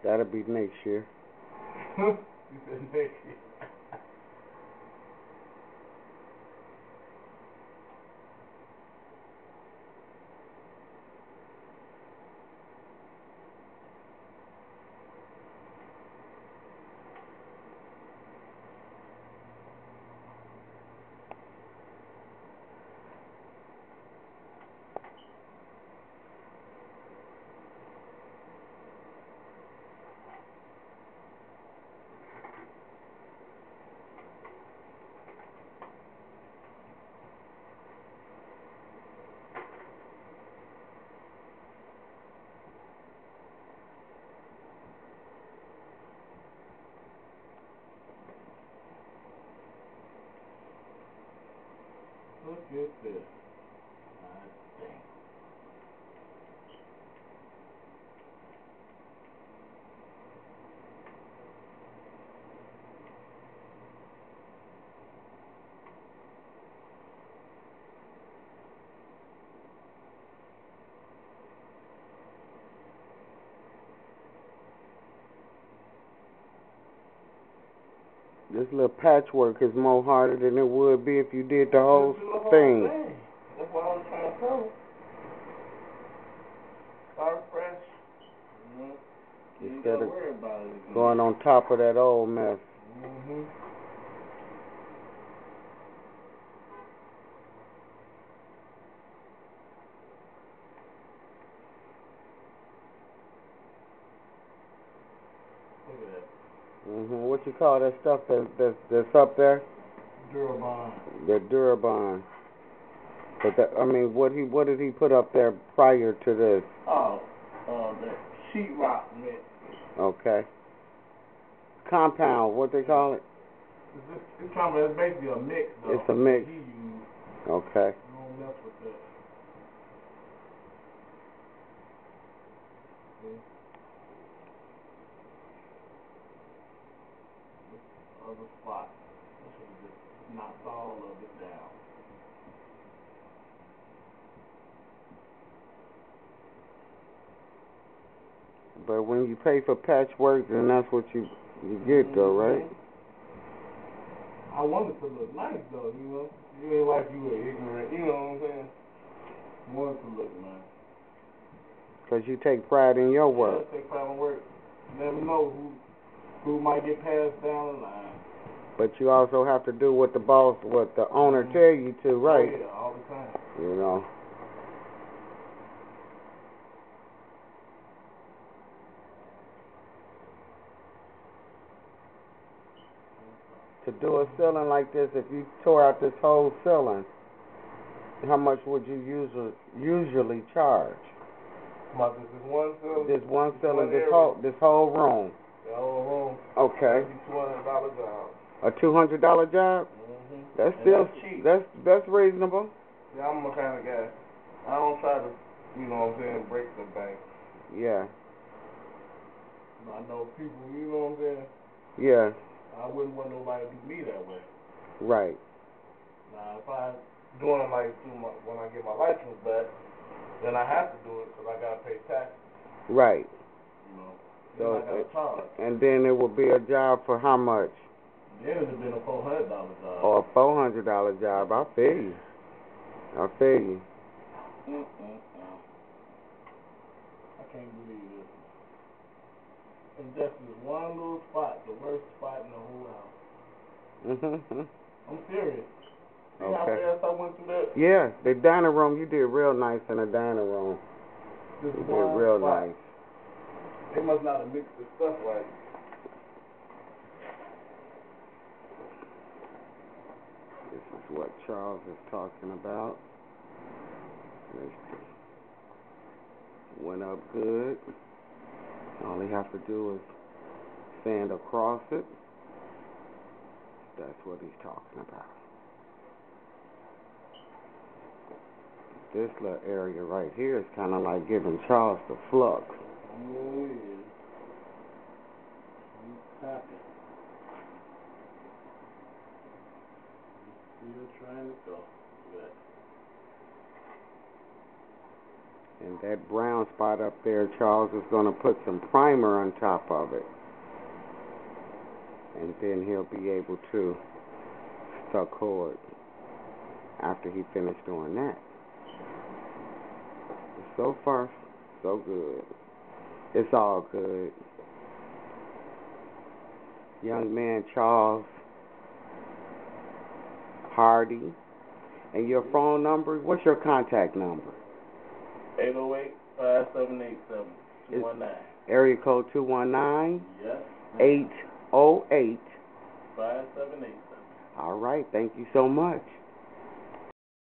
That'll be next year. You said next year. Look at this. Dang. This little patchwork is more harder than it would be if you did the whole thing. That's what I was trying to tell you. Start fresh. You ain't gotta worry about it again. Going on top of that old mess. Look at that. What you call that stuff that's up there? Durabond. The Durabond. But that, I mean, what did he put up there prior to this? Oh, the sheetrock mix. Okay. Compound, what they call it? It's basically a mix, though. It's a mix. He used. Okay. You don't mess with that. See? Other spot. I should have just knocked all of it down. But when you pay for patchwork, then that's what you get, though, right? I wanted to look nice, though, you know? You ain't like you were ignorant, you know what I'm saying? I wanted to look nice. Because you take pride in your work. Yeah, I take pride in work. You never know who might get passed down the line. But you also have to do what the boss, what the owner tell you to, right? Oh, yeah, all the time. You know. To do a ceiling like this, if you tore out this whole ceiling, how much would you usually charge? About this one ceiling? This one ceiling, this whole room. The whole room. Okay. $200 job. A $200 job? That's still cheap. That's reasonable. Yeah, I'm the kind of guy. I don't try to, you know what I'm saying, break the bank. Yeah. I know people, you know what I'm saying? Yeah. I wouldn't want nobody to do me that way. Right. Now, if I doing it like when I get my license back, then I have to do it because I gotta pay taxes. Right. You know. So then I gotta charge. And then it will be a job for how much? Then it'd have been a $400 job. Or a $400 job. I feel you. I feel you. I can't believe this. And just this one little spot, the worst spot in the whole house. I'm serious. See how fast I went through that? Yeah, the dining room, you did real nice in the dining room. You did real nice. They must not have mixed the stuff right. This is what Charles is talking about. Went up good. All you have to do is sand across it. That's what he's talking about. This little area right here is kind of like giving Charles the flux. Oh, yeah. He's tapping. He's still trying to go. Good. And that brown spot up there, Charles is going to put some primer on top of it. And then he'll be able to stucco it after he finished doing that. So far, so good. It's all good. Young man Charles Hardy. And your phone number? What's your contact number? 808-5787-219. Area code 219? Yes. 808. 5787. All right. Thank you so much.